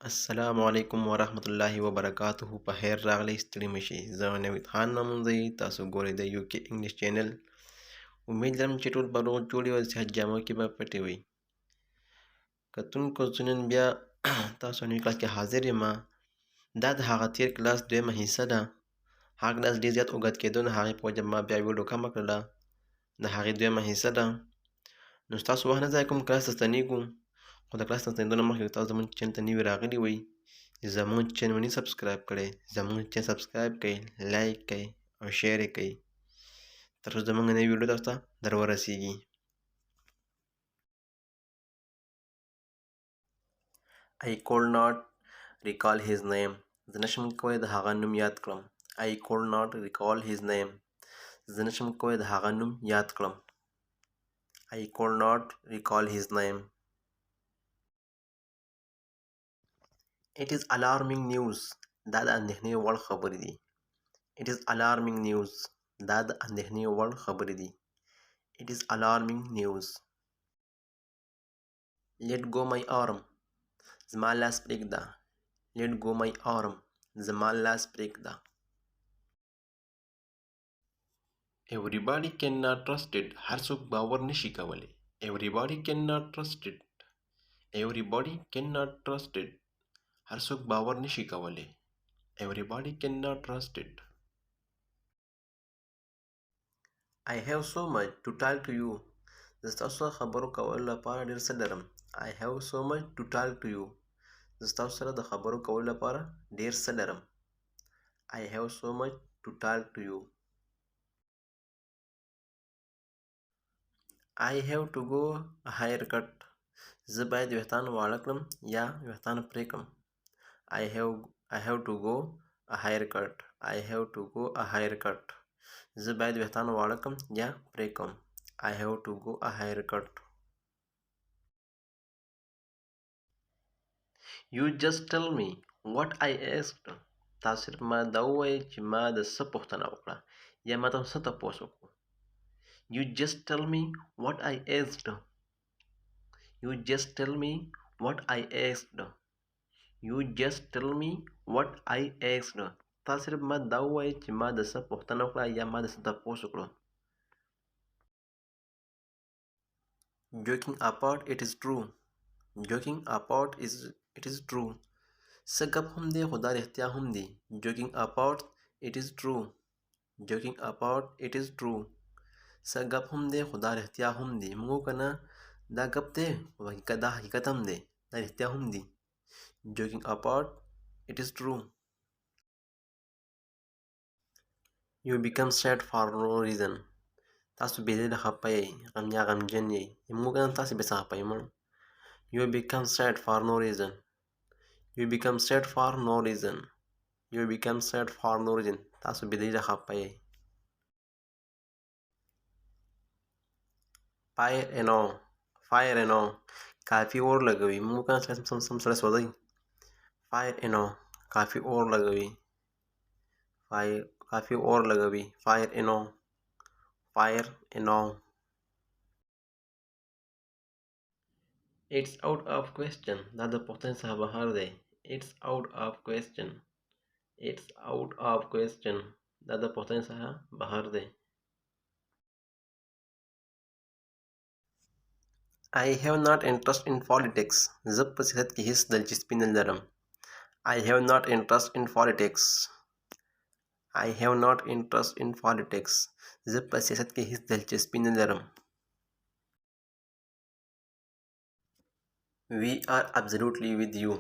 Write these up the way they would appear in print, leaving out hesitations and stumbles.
السلام علیکم ورحمت الله وبرکاتہ په خیر راغلی ستړي مشي زه نوید خان نومځئ تاسو ګورئ د یو کې انګلیش چینل امید لرم چې ټول به روغ جوړ یو صحت جامو کې به پټې وي کتونکو زه نن بیا تاسو نوي کلاس کې حاضر یم دا د هغه تیر کلاس دویمه حصه ده هغه کلاس ډېر زیات اوږد کېدو نه هغې په وجه ما بیا ویډیو کمه کړله د هغې دویمه حصه ده نو ستاسو وخت نه ضایع کوم کلاس ته ستنېږو خو د کلاس ته ستنېدو نه مخکې تاسو زموږ چینل ته نوي راغلي وئ زموږ چینل ونی سبسکرایب کړئ زموږ چینل سبسکرایب کړئ لایک کړئ او شیر یې کړئ تر څو زموږ نوي ویډیو تاسو ته در ورسیږي I could not recall his name زه نشم کولی د هغه نوم یاد کړم I could not recall his name زه نشم کولی د هغه نوم یاد کړم I could not recall his name It is alarming news دا د اندېښنې وړ خبرې دي It is alarming news دا د اندېښنې وړ خبرې دي It is alarming news Let go my arm زما لاس پرېږده Let go my arm زما لاس پرېږده Everybody cannot trust it هر څوک باور نشي کولی Everybody cannot trust it Everybody cannot trust it هر څوک باور نشي کولی Everybody cannot trust it I have so much to tell to you زه ستاسو سره خبرو کولو لپاره ډېر څه لرم I have so much to tell to you زه ستاسو سره د خبرو کولو لپاره ډېر څه لرم I have so much to tell to you I have to go a haircut زه باید ویښتان واړه کړم یا ویښتان پرې کړم I have to go a haircut I have to go a haircut زه باید ویښتان واړه کړم یا پرې کړم I have to go a haircut You just tell me what I asked تا صرف ما دا ووایه چې ما د څه پوښتنه وکړه یا ما ته څه تپوس وکړو You just tell me what I asked You just tell me what I asked You just tell me what I asked تا صرف ما دا ووایه چې ما د څه پوښتنه وکړه یا ما د څه تپوس وکړو Joking apart it is true Joking apart it is true څه ګپ هم دی خو دا رښتیا هم دی Joking apart it is true Joking apart it is true څه ګپ هم دی خو دا رښتیا هم دی موږ کنه دا ګپ دی خو دا حقیقت هم دی دا رښتیا هم دی Joking apart it is true You become sad for no reason تاسو بې دلیله خفه یئ غمجن یئ موږ کنه تاسو بې څه خفه یئ مړ You become sad for no reason You become sad for no reason You become sad for no reason تاسو بې دلیله خفه یئ Fire and all کافي اور لګوي موږ کنه سم سره سوځئ Fire and all کافي اور لګوي کافي اور لګوي Fire and all Fire and all It's out of question دا د پوښتنې څخه بهر دی It's out of question It's out of question دا د پوښتنې څخه بهر دی I have not interest in politics زه په سیاست کې هیڅ دلچسپي نه لرم I have not interest in politics I have not interest in politics زه په سیاست کې هیڅ دلچسپي نه لرم We are absolutely with you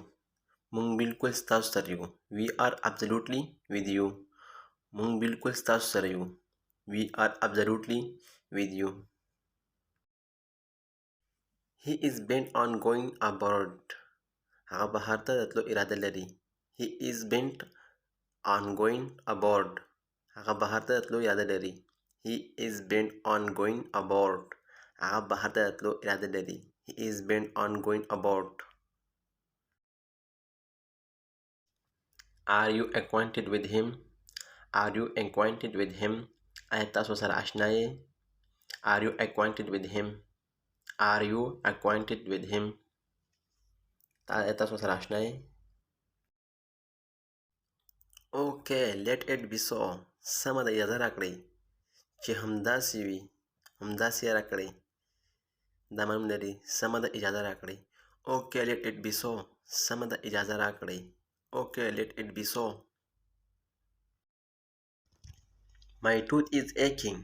مونږ بالکل ستاسو سره یو We are absolutely with you مونږ بالکل ستاسو سره یو We are absolutely with you He is bent on going abroad هغه بهر ته د تلو اراده لري He is bent on going abroad هغه بهر ته د تلو اراده لري He is bent on going abroad هغه بهر ته د تلو اراده لري He is bent on going abroad Are you acquainted with him? Are you acquainted with him? آیا تاسو سره آشنا یې Are you acquainted with him? Are you acquainted with him? آیا تاسو سره آشنا یې Okay, let it be so. Sama da اجازه راکړئ چې همداسې وي. همداسې یې راکړئ. دا معنی لري سمه ده اجازه راکړئ. Okay, let it be so. سمه ده اجازه راکړئ. Okay, let it be so. My tooth is aching.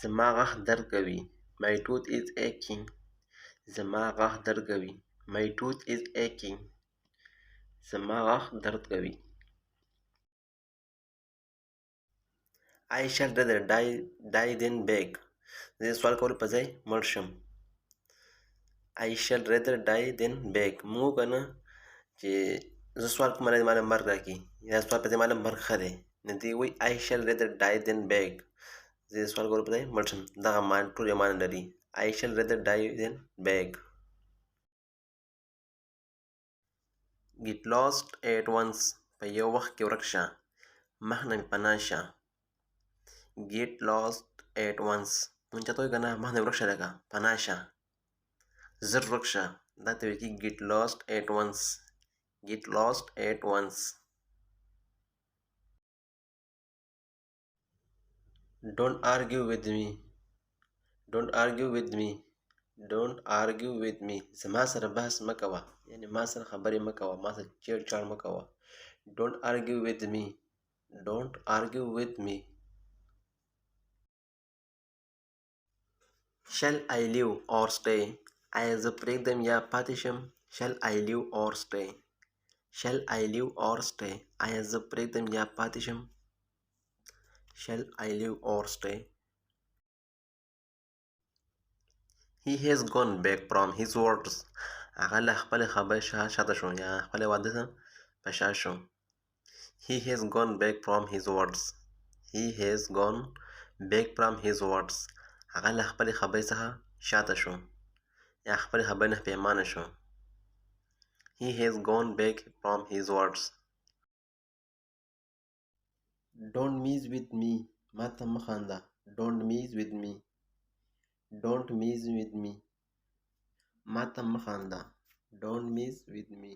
زما غاښ درد کوي. My tooth is aching. زما غاښ درد کوي. My tooth is aching. زما غاښ درد کوي. I shall rather die than beg. زه سوال کولو په ځای مړ شم. I shall rather die than beg. موږ کنه چې زه سوال کوم مالا مرګ راکړي یا سوال په ځای مالا مرګ ښه دی نو دوی وایي I shall rather die than beg. زه سوال کولو په ځای مړ شم. دغه معنی ټول یو معنی لري. I shall rather die than beg. Get lost at once. په یو وخت کې ورک شه. مخ نه مې پناه شه. Get lost at once. مونږ چاته وایو که نه مخ نه ورک شه لکه پناه شه. زر ورک شه. دا ته ویل کېږي get lost at once. Get lost at once. Don't argue with me. Don't argue with me. Don't argue with me. زما سره بحث مه کوه. یعنې ما سره خبرې مه کوه. ما سره چیړ چاړ مه کوه. Don't argue with me. Don't argue with me. Shall I leave or stay? آیا زه پرېږدم یا پاتې شم؟ Shall I leave or stay? Shall I leave or stay? آیا زه پرېږدم یا پاتې شم؟ Shall I leave or stay? He has gone back from his words. هغه له خپلې خبرې شاته شو یا خپلې واده ته په شا شو. He has gone back from his words. He has gone back from his words. هغه له خپلې خبرې څخه شاته شو یا خپلې خبرې نه پښیمانه شو. He has gone back from his words. Don't mess with me. ما ته مه خانده. Don't mess with me. Don't mess with me. ما ته مه خانده. Don't mess with me.